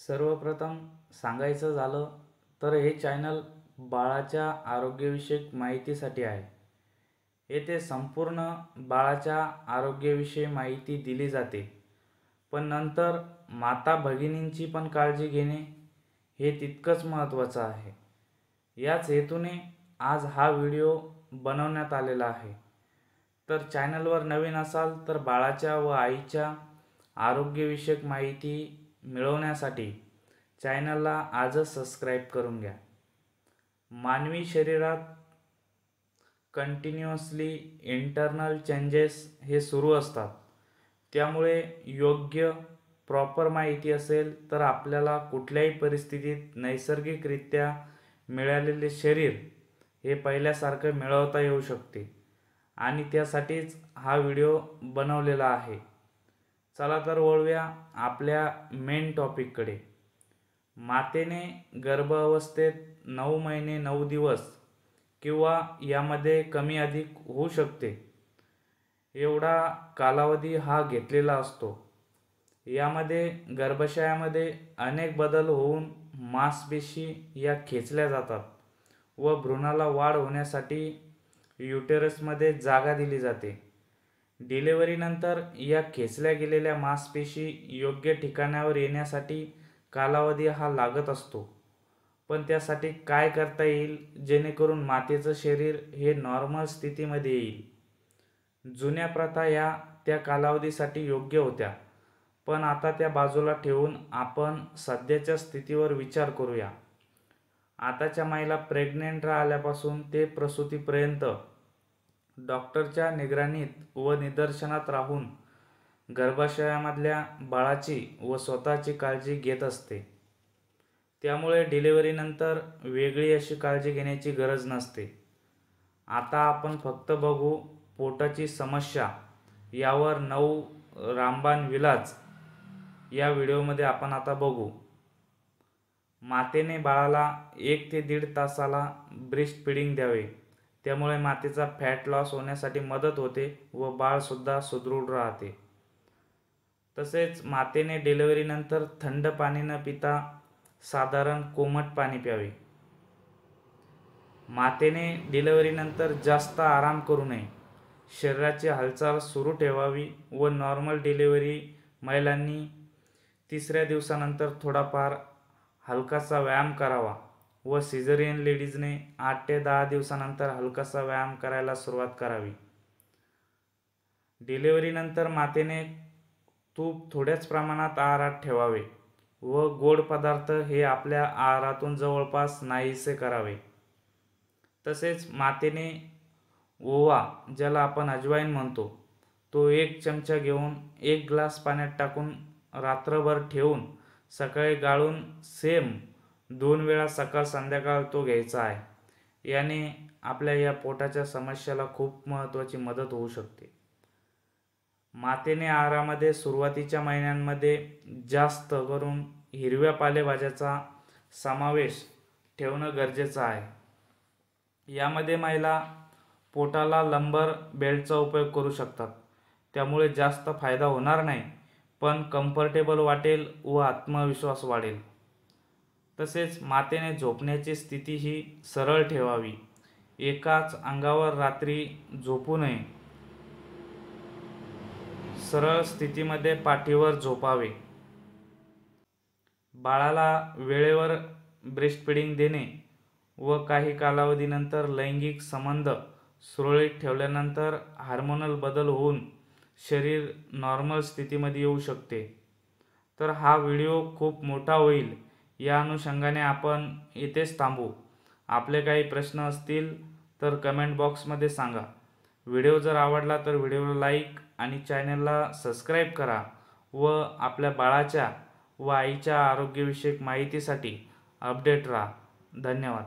सर्वप्रथम सांगायचं झालं तर हे चॅनल बाळाच्या आरोग्यविषयक माहितीसाठी आहे. येथे संपूर्ण बाळाच्या आरोग्याविषयी माहिती दिली जाते, पण नंतर माता भगिनींची पण काळजी घेणे हे तितकंच महत्त्वाचं आहे. याच हेतूने आज हा व्हिडिओ बनवण्यात आलेला आहे. तर चॅनलवर नवीन असाल तर बाळाच्या व आईच्या आरोग्यविषयक माहिती मिळवण्यासाठी चॅनलला आजच सबस्क्राईब करून घ्या. मानवी शरीरात कंटिन्युअसली इंटरनल चेंजेस हे सुरू असतात. त्यामुळे योग्य प्रॉपर माहिती असेल तर आपल्याला कुठल्याही परिस्थितीत नैसर्गिकरित्या मिळालेले शरीर हे पहिल्यासारखं मिळवता येऊ शकते आणि त्यासाठीच हा व्हिडिओ बनवलेला आहे. चला तर वळूया आपल्या मेन टॉपिककडे. मातेने गर्भावस्थेत 9 महिने 9 दिवस किंवा यामध्ये कमी अधिक होऊ शकते एवढा कालावधी हा घेतलेला असतो. यामध्ये गर्भाशयामध्ये अनेक बदल होऊन मांसपेशी या खेचल्या जातात व भ्रूणाला वाढ होण्यासाठी युटेरसमध्ये जागा दिली जाते. डिलिव्हरीनंतर या खेचल्या गेलेल्या मांसपेशी योग्य ठिकाणावर येण्यासाठी कालावधी हा लागत असतो. पण त्यासाठी काय करता येईल जेणेकरून मातेचं शरीर हे नॉर्मल स्थितीमध्ये येईल. जुन्या प्रथा या त्या कालावधीसाठी योग्य होत्या, पण आता त्या बाजूला ठेवून आपण सध्याच्या स्थितीवर विचार करूया. आताच्या महिला प्रेग्नेंट राहिल्यापासून ते प्रसूतीपर्यंत डॉक्टरच्या निगराणीत व निदर्शनात राहून गर्भाशयामधल्या बाळाची व स्वतःची काळजी घेत असते. त्यामुळे डिलिव्हरीनंतर वेगळी अशी काळजी घेण्याची गरज नसते. आता आपण फक्त बघू पोटाची समस्या यावर 9 रामबाण विलाज या व्हिडिओमध्ये आपण आता बघू. मातेने बाळाला 1 ते 1.5 तासाला ब्रेस्ट फिडिंग द्यावे. त्यामुळे मातेचा फॅट लॉस होण्यासाठी मदत होते व बाळसुद्धा सुदृढ राहते. तसेच मातेने डिलिव्हरीनंतर थंड पाणी न पिता साधारण कोमट पाणी प्यावे. मातेने डिलिव्हरीनंतर जास्त आराम करू नये. शरीराची हालचाल सुरू ठेवावी व नॉर्मल डिलिव्हरी महिलांनी 3ऱ्या दिवसानंतर थोडाफार हलकासा व्यायाम करावा व सिझेरियन लेडीजने 8 ते 10 दिवसानंतर हलकासा व्यायाम करायला सुरुवात करावी. डिलिव्हरीनंतर मातेने तूप थोड्याच प्रमाणात आहारात ठेवावे व गोड पदार्थ हे आपल्या आहारातून जवळपास नाहीसे करावे. तसेच मातेने ओवा, ज्याला आपण अजवाईन म्हणतो, तो 1 चमचा घेऊन 1 ग्लास पाण्यात टाकून रात्रभर ठेवून सकाळी गाळून सेम 2 वेळा सकाळ संध्याकाळ तो घ्यायचा आहे. याने आपल्या या पोटाच्या समस्येला खूप महत्त्वाची मदत होऊ शकते. मातेने आहारामध्ये सुरुवातीच्या महिन्यांमध्ये जास्त करून हिरव्या पालेभाज्याचा समावेश ठेवणं गरजेचं आहे. यामध्ये महिला पोटाला लंबर बेल्टचा उपयोग करू शकतात. त्यामुळे जास्त फायदा होणार नाही, पण कम्फर्टेबल वाटेल व आत्मविश्वास वाढेल. तसेच मातेने झोपण्याची स्थिती ही सरळ ठेवावी. एकाच अंगावर रात्री झोपू नये. सरळ स्थितीमध्ये पाठीवर झोपावे. बाळाला वेळेवर ब्रेस्ट फिडिंग देणे व काही कालावधीनंतर लैंगिक संबंध सुरळीत ठेवल्यानंतर हार्मोनल बदल होऊन शरीर नॉर्मल स्थितीमध्ये येऊ शकते. तर हा व्हिडिओ खूप मोठा होईल या अनुषंगाने आपण इथेच थांबू. आपले काही प्रश्न असतील तर कमेंट बॉक्समध्ये सांगा. व्हिडिओ जर आवडला तर व्हिडिओला लाईक आणि चॅनलला सबस्क्राईब करा व आपल्या बाळाच्या व आईच्या आरोग्यविषयक माहितीसाठी अपडेट राहा. धन्यवाद.